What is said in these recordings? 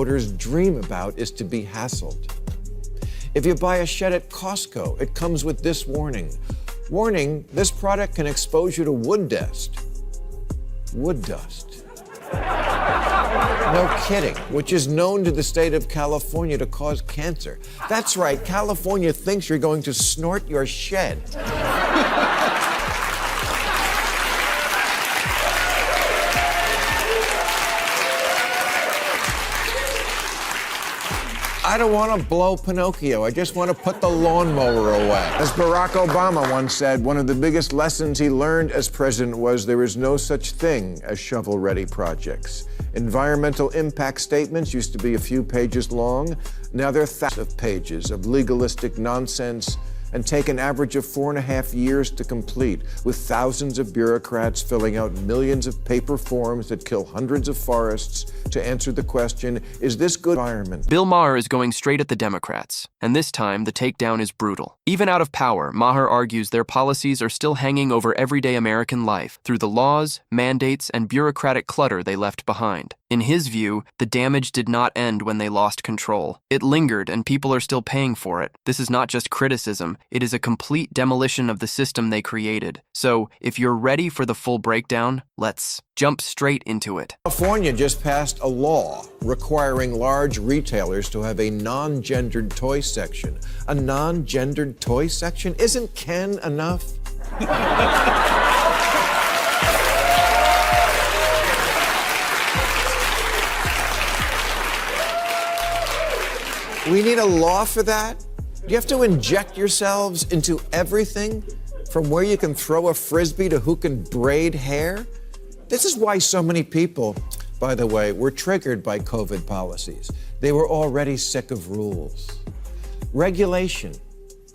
voters dream about is to be hassled. If you buy a shed at Costco, it comes with this warning. Warning, this product can expose you to wood dust. Wood dust. No kidding, which is known to the state of California to cause cancer. That's right, California thinks you're going to snort your shed. I don't want to blow Pinocchio. I just want to put the lawnmower away. As Barack Obama once said, one of the biggest lessons he learned as president was there is no such thing as shovel-ready projects. Environmental impact statements used to be a few pages long. Now they're thousands of pages of legalistic nonsense and take an average of 4.5 years to complete, with thousands of bureaucrats filling out millions of paper forms that kill hundreds of forests to answer the question, is this good environment? Bill Maher is going straight at the Democrats, and this time the takedown is brutal. Even out of power, Maher argues their policies are still hanging over everyday American life through the laws, mandates, and bureaucratic clutter they left behind. In his view, the damage did not end when they lost control. It lingered, and people are still paying for it. This is not just criticism, it is a complete demolition of the system they created. So, if you're ready for the full breakdown, let's jump straight into it. California just passed a law requiring large retailers to have a non-gendered toy section. A non-gendered toy section? Isn't Ken enough? We need a law for that? You have to inject yourselves into everything, from where you can throw a frisbee to who can braid hair? This is why so many people, by the way, were triggered by COVID policies. They were already sick of rules. Regulation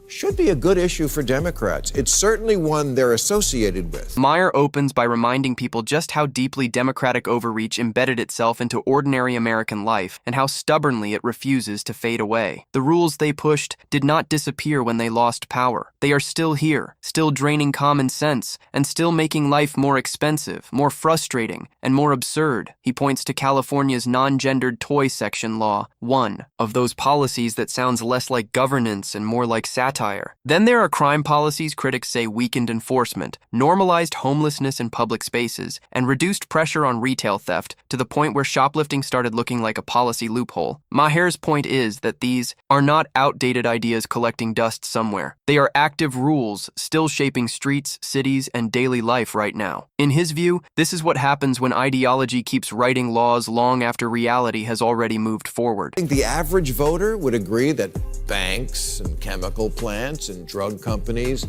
should be a good issue for Democrats. It's certainly one they're associated with. Maher opens by reminding people just how deeply Democratic overreach embedded itself into ordinary American life and how stubbornly it refuses to fade away. The rules they pushed did not disappear when they lost power. They are still here, still draining common sense, and still making life more expensive, more frustrating, and more absurd. He points to California's non-gendered toy section law, one of those policies that sounds less like governance and more like satire. Then there are crime policies critics say weakened enforcement, normalized homelessness in public spaces, and reduced pressure on retail theft to the point where shoplifting started looking like a policy loophole. Maher's point is that these are not outdated ideas collecting dust somewhere. They are active rules still shaping streets, cities, and daily life right now. In his view, this is what happens when ideology keeps writing laws long after reality has already moved forward. I think the average voter would agree that banks and chemical plants and drug companies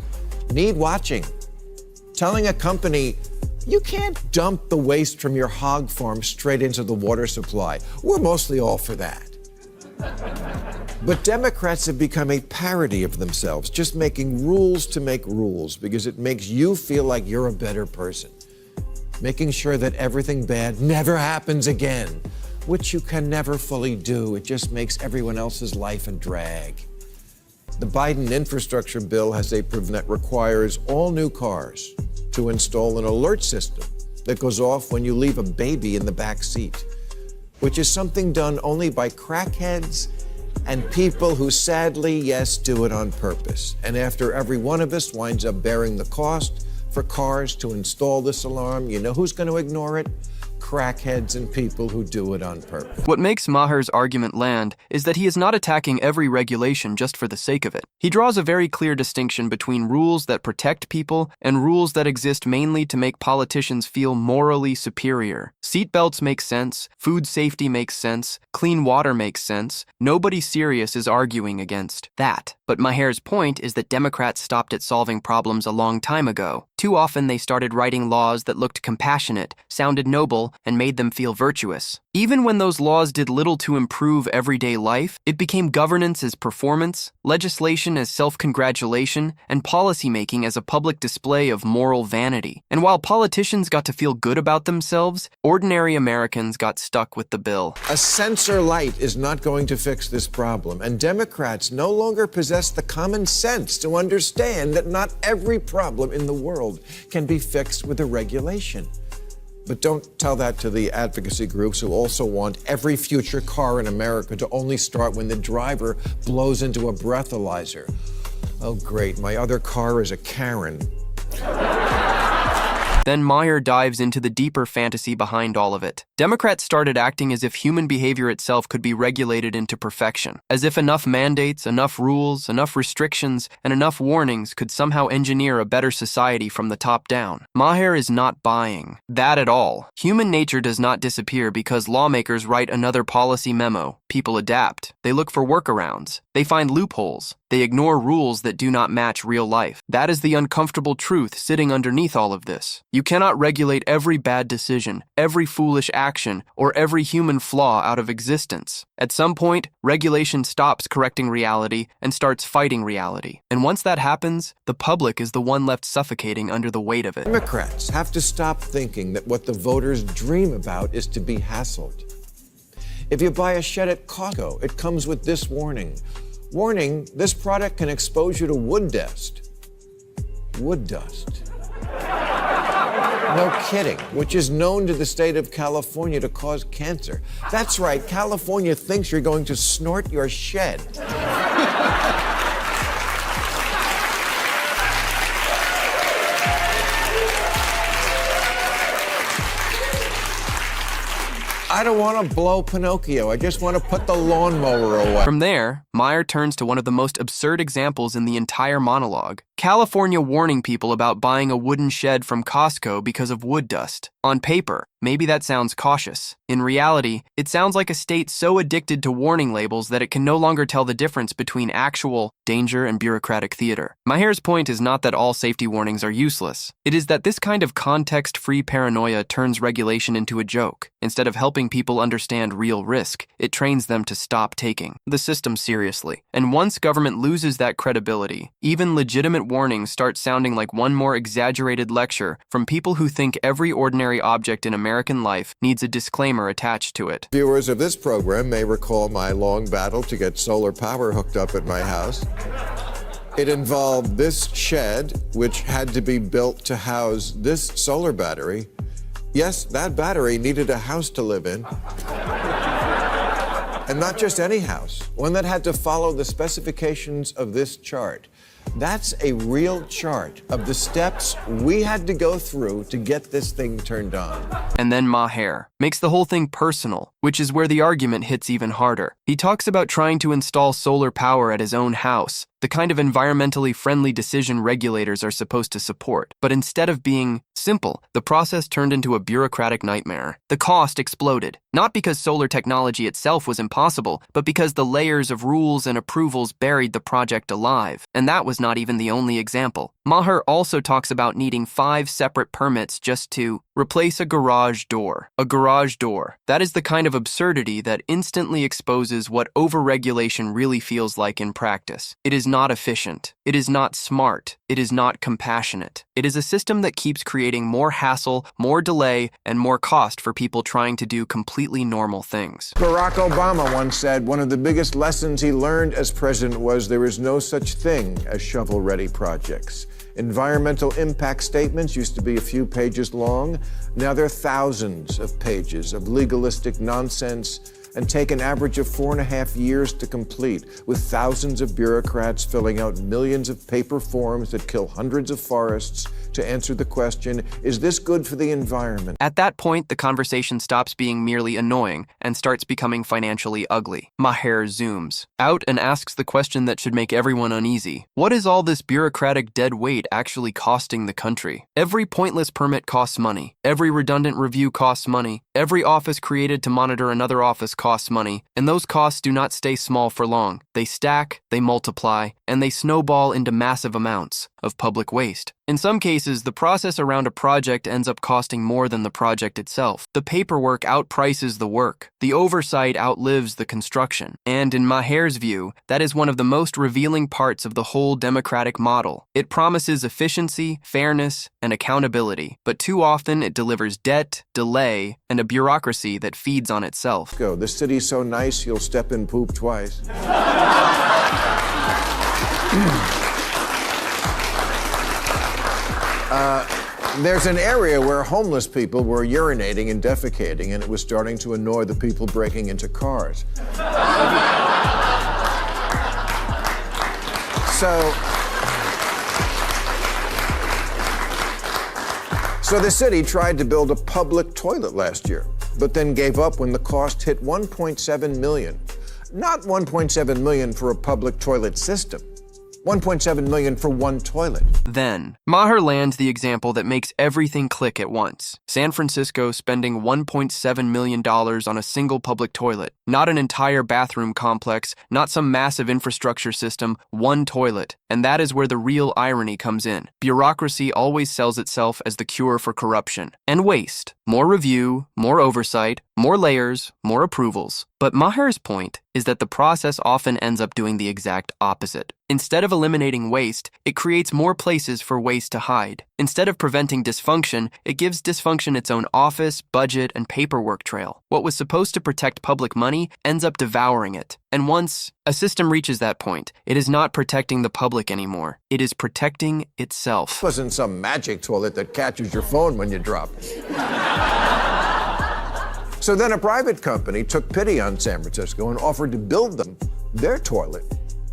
need watching. Telling a company, you can't dump the waste from your hog farm straight into the water supply. We're mostly all for that. But Democrats have become a parody of themselves, just making rules to make rules because it makes you feel like you're a better person. Making sure that everything bad never happens again, which you can never fully do. It just makes everyone else's life a drag. The Biden infrastructure bill has a provision that requires all new cars to install an alert system that goes off when you leave a baby in the back seat, which is something done only by crackheads and people who sadly, yes, do it on purpose. And after every one of us winds up bearing the cost for cars to install this alarm, you know who's going to ignore it? Crackheads and people who do it on purpose. What makes Maher's argument land is that he is not attacking every regulation just for the sake of it. He draws a very clear distinction between rules that protect people and rules that exist mainly to make politicians feel morally superior. Seatbelts make sense, food safety makes sense, clean water makes sense. Nobody serious is arguing against that. But Maher's point is that Democrats stopped at solving problems a long time ago. Too often they started writing laws that looked compassionate, sounded noble, and made them feel virtuous. Even when those laws did little to improve everyday life, it became governance as performance, legislation as self-congratulation, and policymaking as a public display of moral vanity. And while politicians got to feel good about themselves, ordinary Americans got stuck with the bill. A sensor light is not going to fix this problem, and Democrats no longer possess the common sense to understand that not every problem in the world can be fixed with a regulation. But don't tell that to the advocacy groups who also want every future car in America to only start when the driver blows into a breathalyzer. Oh, great, my other car is a Karen. Then Maher dives into the deeper fantasy behind all of it. Democrats started acting as if human behavior itself could be regulated into perfection, as if enough mandates, enough rules, enough restrictions, and enough warnings could somehow engineer a better society from the top down. Maher is not buying that at all. Human nature does not disappear because lawmakers write another policy memo. People adapt. They look for workarounds. They find loopholes. They ignore rules that do not match real life. That is the uncomfortable truth sitting underneath all of this. You cannot regulate every bad decision, every foolish action, or every human flaw out of existence. At some point, regulation stops correcting reality and starts fighting reality. And once that happens, the public is the one left suffocating under the weight of it. Democrats have to stop thinking that what the voters dream about is to be hassled. If you buy a shed at Costco, it comes with this warning. Warning, this product can expose you to wood dust. Wood dust. No kidding, which is known to the state of California to cause cancer. That's right, California thinks you're going to snort your shed. I don't want to blow Pinocchio. I just want to put the lawnmower away. From there, Maher turns to one of the most absurd examples in the entire monologue. California warning people about buying a wooden shed from Costco because of wood dust. On paper, maybe that sounds cautious. In reality, it sounds like a state so addicted to warning labels that it can no longer tell the difference between actual danger and bureaucratic theater. Maher's point is not that all safety warnings are useless. It is that this kind of context-free paranoia turns regulation into a joke. Instead of helping people understand real risk, it trains them to stop taking the system seriously. And once government loses that credibility, even legitimate warnings start sounding like one more exaggerated lecture from people who think every ordinary object in American life needs a disclaimer attached to it. Viewers of this program may recall my long battle to get solar power hooked up at my house. It involved this shed, which had to be built to house this solar battery. Yes, that battery needed a house to live in. And not just any house, one that had to follow the specifications of this chart. That's a real chart of the steps we had to go through to get this thing turned on. And then Maher makes the whole thing personal, which is where the argument hits even harder. He talks about trying to install solar power at his own house, the kind of environmentally friendly decision regulators are supposed to support. But instead of being simple, the process turned into a bureaucratic nightmare. The cost exploded, not because solar technology itself was impossible, but because the layers of rules and approvals buried the project alive. And that was not even the only example. Maher also talks about needing 5 separate permits just to replace a garage door. A garage door. That is the kind of absurdity that instantly exposes what overregulation really feels like in practice. It is not efficient. It is not smart. It is not compassionate. It is a system that keeps creating more hassle, more delay, and more cost for people trying to do completely normal things. Barack Obama once said one of the biggest lessons he learned as president was there is no such thing as shovel-ready projects. Environmental impact statements used to be a few pages long. Now they're thousands of pages of legalistic nonsense and take an average of 4.5 years to complete, with thousands of bureaucrats filling out millions of paper forms that kill hundreds of forests to answer the question, is this good for the environment? At that point, the conversation stops being merely annoying and starts becoming financially ugly. Maher zooms out and asks the question that should make everyone uneasy. What is all this bureaucratic dead weight actually costing the country? Every pointless permit costs money. Every redundant review costs money. Every office created to monitor another office costs money. And those costs do not stay small for long. They stack, they multiply, and they snowball into massive amounts of public waste. In some cases, the process around a project ends up costing more than the project itself. The paperwork outprices the work. The oversight outlives the construction. And in Maher's view, that is one of the most revealing parts of the whole democratic model. It promises efficiency, fairness, and accountability, but too often it delivers debt, delay, and a bureaucracy that feeds on itself. Go. The city's so nice, you'll step in poop twice. There's an area where homeless people were urinating and defecating, and it was starting to annoy the people breaking into cars. So the city tried to build a public toilet last year, but then gave up when the cost hit $1.7 million. Not $1.7 million for a public toilet system. $1.7 million for one toilet. Then, Maher lands the example that makes everything click at once. San Francisco spending $1.7 million on a single public toilet. Not an entire bathroom complex, not some massive infrastructure system, one toilet. And that is where the real irony comes in. Bureaucracy always sells itself as the cure for corruption and waste. More review, more oversight, more layers, more approvals. But Maher's point is that the process often ends up doing the exact opposite. Instead of eliminating waste, it creates more places for waste to hide. Instead of preventing dysfunction, it gives dysfunction its own office, budget, and paperwork trail. What was supposed to protect public money ends up devouring it. And once a system reaches that point, it is not protecting the public anymore. It is protecting itself. It wasn't some magic toilet that catches your phone when you drop it. So then a private company took pity on San Francisco and offered to build them their toilet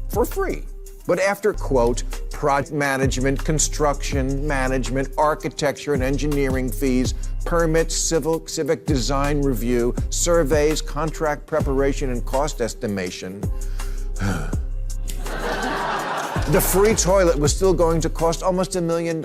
for free. But after, quote, project management, construction management, architecture and engineering fees, permits, civic design review, surveys, contract preparation, and cost estimation, the free toilet was still going to cost almost $1 million.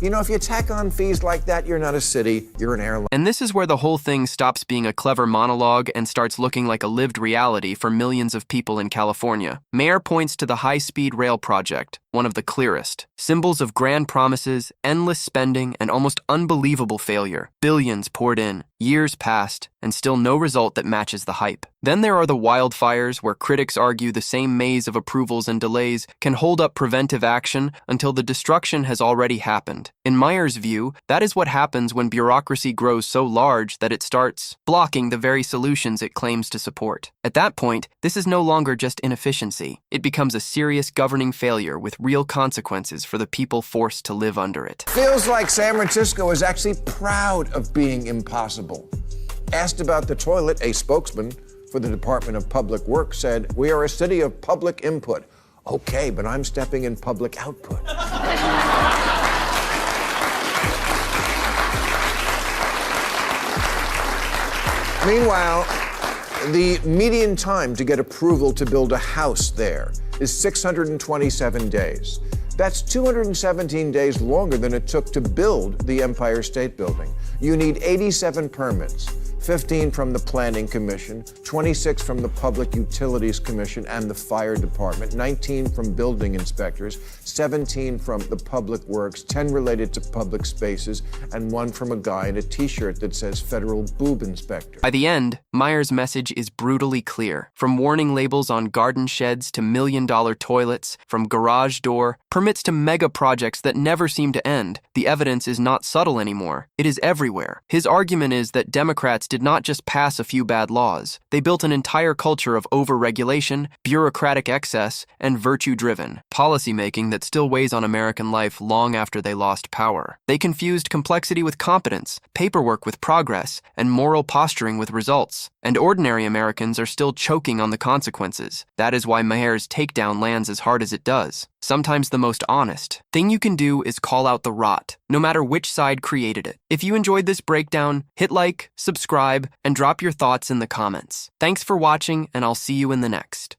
You know, if you tack on fees like that, you're not a city, you're an airline. And this is where the whole thing stops being a clever monologue and starts looking like a lived reality for millions of people in California. Maher points to the high-speed rail project, one of the clearest. Symbols of grand promises, endless spending, and almost unbelievable failure. Billions poured in, years passed, and still no result that matches the hype. Then there are the wildfires, where critics argue the same maze of approvals and delays can hold up preventive action until the destruction has already happened. In Maher's view, that is what happens when bureaucracy grows so large that it starts blocking the very solutions it claims to support. At that point, this is no longer just inefficiency. It becomes a serious governing failure with real consequences for the people forced to live under it. Feels like San Francisco is actually proud of being impossible. Asked about the toilet, a spokesman for the Department of Public Works said, "We are a city of public input." Okay, but I'm stepping in public output. Meanwhile, the median time to get approval to build a house there is 627 days. That's 217 days longer than it took to build the Empire State Building. You need 87 permits, 15 from the Planning Commission, 26 from the Public Utilities Commission and the Fire Department, 19 from building inspectors, 17 from the Public Works, 10 related to public spaces, and 1 from a guy in a t-shirt that says Federal Boob Inspector. By the end, Maher's message is brutally clear. From warning labels on garden sheds to million-dollar toilets, from garage door, permits to mega projects that never seem to end, the evidence is not subtle anymore. It is everywhere. His argument is that Democrats did not just pass a few bad laws. They built an entire culture of overregulation, bureaucratic excess, and virtue-driven policymaking that still weighs on American life long after they lost power. They confused complexity with competence, paperwork with progress, and moral posturing with results. And ordinary Americans are still choking on the consequences. That is why Maher's Takedown lands as hard as it does. Sometimes the most honest thing you can do is call out the rot, no matter which side created it. If you enjoyed this breakdown, hit like, subscribe, and drop your thoughts in the comments. Thanks for watching, and I'll see you in the next.